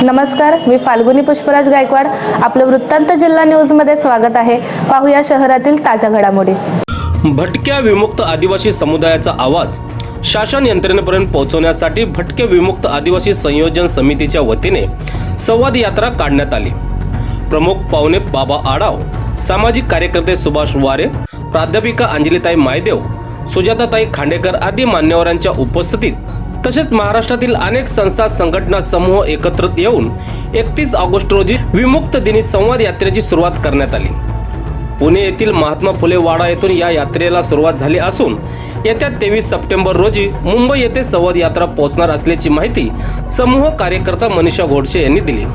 नमस्कार, मी फाल्गुनी पुष्पराज गायकवाड. आपलं वृत्तांत जिल्हा न्यूजमध्ये स्वागत आहे. पाहूया शहरातील ताज्या घडामोडी. भटक्या विमुक्त आदिवासी समुदायाचा आवाज शासन यंत्रणेपर्यंत पोहोचवण्यासाठी भटके विमुक्त आदिवासी संयोजन समितीच्या वतीने संवाद यात्रा काढण्यात आली. प्रमुख पाहुणे बाबा आडाव, सामाजिक कार्यकर्ते सुभाष वारे, प्राध्यापिका अंजलीताई मायदेव, सुजाताताई खांडेकर आदी मान्यवरांच्या उपस्थितीत तसेच महाराष्ट्रातील अनेक संस्था संघटना समूह एकत्रित येऊन 31 ऑगस्ट रोजी विमुक्त दिनी संवाद यात्रेची सुरुवात करण्यात आली. पुणे येथील महात्मा फुले वाडा येथून या यात्रेला सुरुवात झाली असून येत्या 23 सप्टेंबर रोजी मुंबई येथे संवाद यात्रा पोहोचणार असल्याची माहिती समूह कार्यकर्ता मनीषा घोडसे यांनी दिली.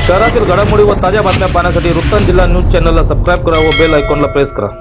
शहरातील घडामोडी व ताज्या बातम्या पाहण्यासाठी वृत्तांत जिल्हा न्यूज चॅनलला सबस्क्राईब करा व बेल आयकॉनला प्रेस करा.